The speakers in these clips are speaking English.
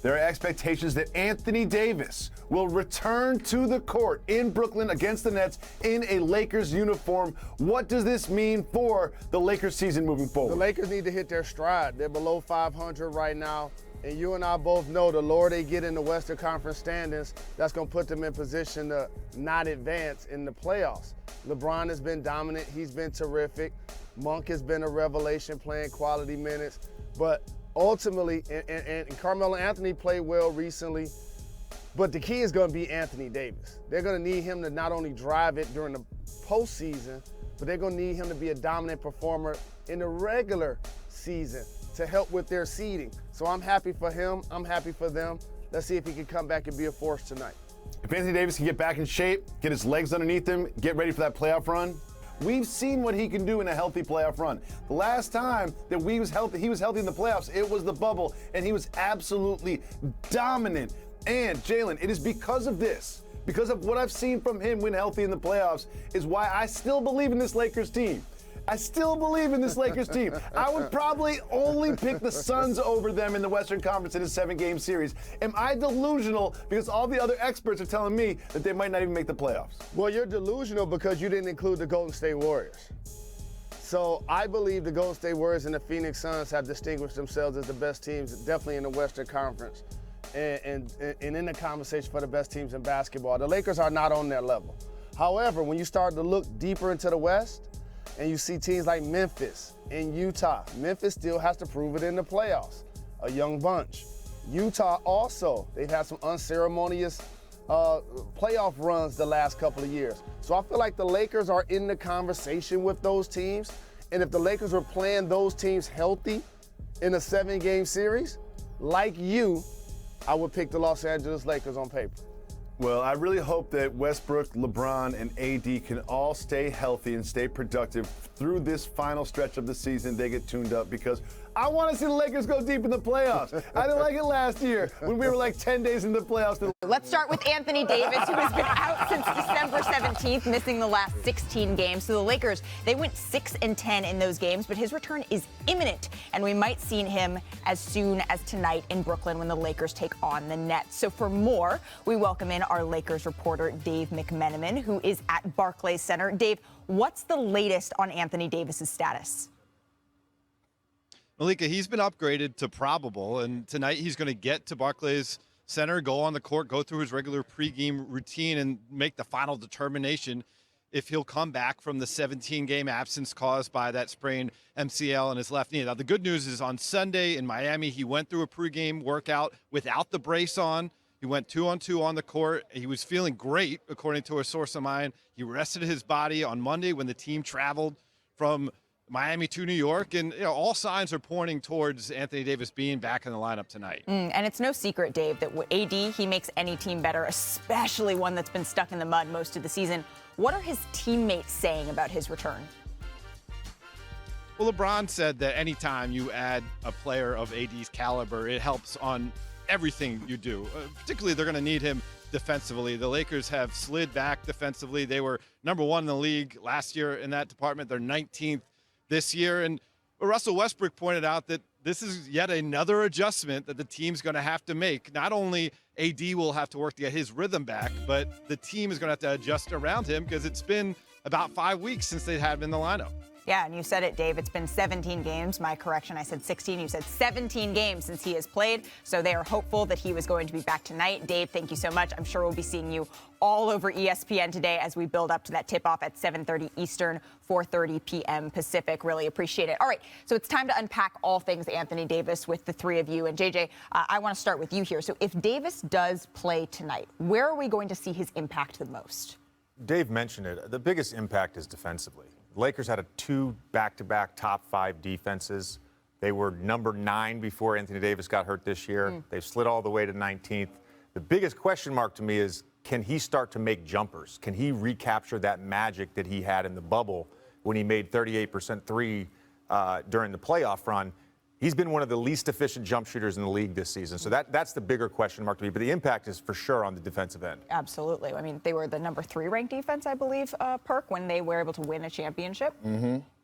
There are expectations that Anthony Davis will return to the court in Brooklyn against the Nets in a Lakers uniform. What does this mean for the Lakers season moving forward? The Lakers need to hit their stride. They're below 500 right now. And you and I both know the lower they get in the Western Conference standings, that's going to put them in position to not advance in the playoffs. LeBron has been dominant. He's been terrific. Monk has been a revelation playing quality minutes. But ultimately, and Carmelo Anthony played well recently, but the key is going to be Anthony Davis. They're going to need him to not only drive it during the postseason, but they're going to need him to be a dominant performer in the regular season to help with their seeding. So I'm happy for him. I'm happy for them. Let's see if he can come back and be a force tonight. If Anthony Davis can get back in shape, get his legs underneath him, get ready for that playoff run, we've seen what he can do in a healthy playoff run. The last time that he was healthy in the playoffs, it was the bubble, and he was absolutely dominant. And Jalen, it is because of this, because of what I've seen from him when healthy in the playoffs, is why I still believe in this Lakers team. I still believe in this Lakers team. I would probably only pick the Suns over them in the Western Conference in a 7-game series. Am I delusional because all the other experts are telling me that they might not even make the playoffs? Well, you're delusional because you didn't include the Golden State Warriors. So I believe the Golden State Warriors and the Phoenix Suns have distinguished themselves as the best teams, definitely in the Western Conference, and in the conversation for the best teams in basketball. The Lakers are not on their level. However, when you start to look deeper into the West, and you see teams like Memphis and Utah. Memphis still has to prove it in the playoffs, a young bunch. Utah also, they've had some unceremonious playoff runs the last couple of years. So I feel like the Lakers are in the conversation with those teams. And if the Lakers were playing those teams healthy in a 7-game series, like you, I would pick the Los Angeles Lakers on paper. Well, I really hope that Westbrook, LeBron, and AD can all stay healthy and stay productive through this final stretch of the season. They get tuned up because I want to see the Lakers go deep in the playoffs. I didn't like it last year when we were like 10 days in the playoffs. Let's start with Anthony Davis, who has been out since December 17th, missing the last 16 games. So the Lakers, they went 6-10 in those games, but his return is imminent, and we might see him as soon as tonight in Brooklyn when the Lakers take on the Nets. So for more, we welcome in our Lakers reporter, Dave McMenamin, who is at Barclays Center. Dave, what's the latest on Anthony Davis's status? Malika, he's been upgraded to probable, and tonight he's going to get to Barclays Center, go on the court, go through his regular pregame routine, and make the final determination if he'll come back from the 17-game absence caused by that sprained MCL in his left knee. Now, the good news is on Sunday in Miami, he went through a pregame workout without the brace on. He went 2-on-2 on the court. He was feeling great, according to a source of mine. He rested his body on Monday when the team traveled from Miami to New York, and all signs are pointing towards Anthony Davis being back in the lineup tonight. And it's no secret, Dave, that AD, he makes any team better, especially one that's been stuck in the mud most of the season. What are his teammates saying about his return? Well, LeBron said that anytime you add a player of AD's caliber, it helps on everything you do. Particularly, they're going to need him defensively. The Lakers have slid back defensively. They were number 1 in the league last year in that department. They're 19th this year. And Russell Westbrook pointed out that this is yet another adjustment that the team's going to have to make. Not only AD will have to work to get his rhythm back, but the team is going to have to adjust around him because it's been about 5 weeks since they had him in the lineup. Yeah, and you said it, Dave. It's been 17 games. My correction, I said 16. You said 17 games since he has played. So they are hopeful that he was going to be back tonight. Dave, thank you so much. I'm sure we'll be seeing you all over ESPN today as we build up to that tip-off at 7:30 Eastern, 4:30 p.m. Pacific. Really appreciate it. All right, so it's time to unpack all things Anthony Davis with the three of you. And, JJ, I want to start with you here. So if Davis does play tonight, where are we going to see his impact the most? Dave mentioned it. The biggest impact is defensively. Lakers had 2 back-to-back top 5 defenses. They were number 9 before Anthony Davis got hurt this year. They've slid all the way to 19th. The biggest question mark to me is, can he start to make jumpers? Can he recapture that magic that he had in the bubble when he made 38% three during the playoff run? He's been one of the least efficient jump shooters in the league this season. So that's the bigger question mark to me. But the impact is for sure on the defensive end. Absolutely. I mean, they were the number 3 ranked defense, I believe, Perk, when they were able to win a championship.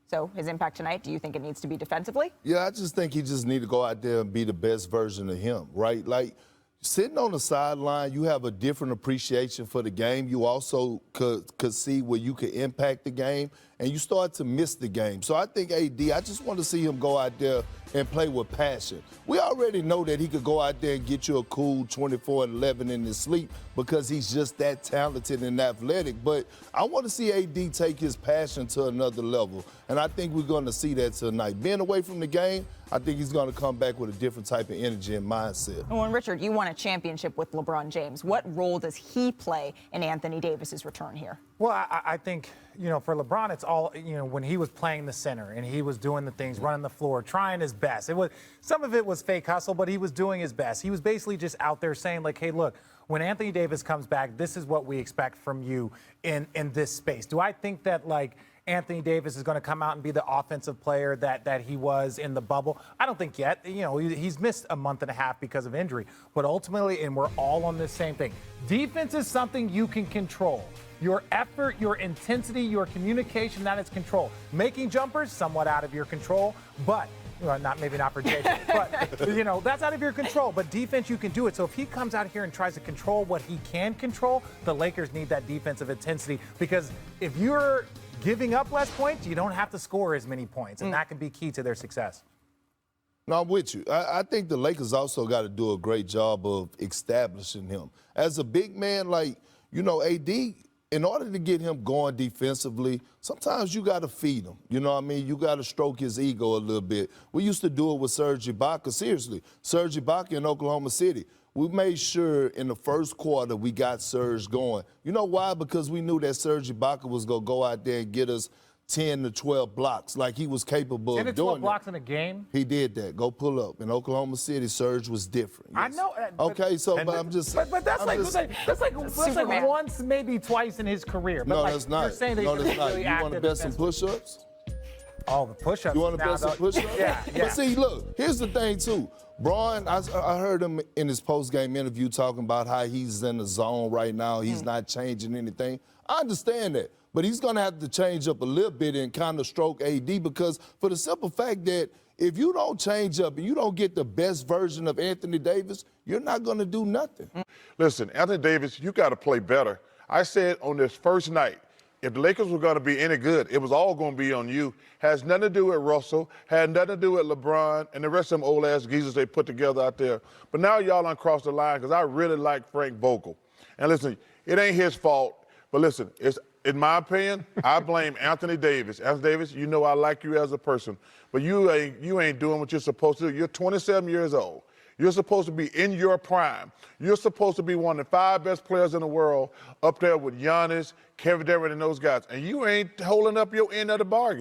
So his impact tonight, do you think it needs to be defensively? Yeah, I just think he just need to go out there and be the best version of him, right? Like, sitting on the sideline, you have a different appreciation for the game. You also could see where you could impact the game, and you start to miss the game. So I think AD, I just want to see him go out there and play with passion. We already know that he could go out there and get you a cool 24-11 in his sleep because he's just that talented and athletic. But I want to see AD take his passion to another level, and I think we're going to see that tonight. Being away from the game, I think he's going to come back with a different type of energy and mindset. Well, and Richard, you won a championship with LeBron James. What role does he play in Anthony Davis's return here? Well, I think, for LeBron, it's all, when he was playing the center and he was doing the things, running the floor, trying his best. Some of it was fake hustle, but he was doing his best. He was basically just out there saying, like, hey, look, when Anthony Davis comes back, this is what we expect from you in this space. Do I think that, like, Anthony Davis is going to come out and be the offensive player that he was in the bubble? I don't think yet. He's missed a month and a half because of injury. But ultimately, and we're all on this same thing, defense is something you can control. Your effort, your intensity, your communication, that is control. Making jumpers, somewhat out of your control, but maybe not for Jason, but that's out of your control. But defense, you can do it. So if he comes out here and tries to control what he can control, the Lakers need that defensive intensity, because if you're giving up less points, you don't have to score as many points, and that can be key to their success. No, I'm with you. I think the Lakers also got to do a great job of establishing him. As a big man, AD, in order to get him going defensively, sometimes you got to feed him. You know what I mean? You got to stroke his ego a little bit. We used to do it with Serge Ibaka. Seriously, Serge Ibaka in Oklahoma City. We made sure in the first quarter we got Serge going. You know why? Because we knew that Serge Ibaka was going to go out there and get us 10 to 12 blocks, like he was capable of doing. 10 to 12 blocks in a game? He did that. Go pull up. In Oklahoma City, Serge was different. Yes. I know. Okay, so but I'm just. But that's like once, maybe twice in his career. But no, that's not. You're saying that no, that's not. really You want to bet some push-ups? Oh, the push-ups. You want to bet some push-ups? Yeah. But see, look, here's the thing, too. Braun, I heard him in his post-game interview talking about how he's in the zone right now. He's not changing anything. I understand that. But he's going to have to change up a little bit and kind of stroke AD, because for the simple fact that if you don't change up and you don't get the best version of Anthony Davis, you're not going to do nothing. Listen, Anthony Davis, you got to play better. I said on this first night, if the Lakers were going to be any good, it was all going to be on you. Has nothing to do with Russell, had nothing to do with LeBron and the rest of them old-ass geezers they put together out there. But now y'all done crossed the line, because I really like Frank Vogel. And listen, it ain't his fault, but listen, in my opinion, I blame Anthony Davis. Anthony Davis, I like you as a person, but you ain't doing what you're supposed to do. You're 27 years old. You're supposed to be in your prime. You're supposed to be one of the 5 best players in the world, up there with Giannis, Kevin Durant, and those guys. And you ain't holding up your end of the bargain.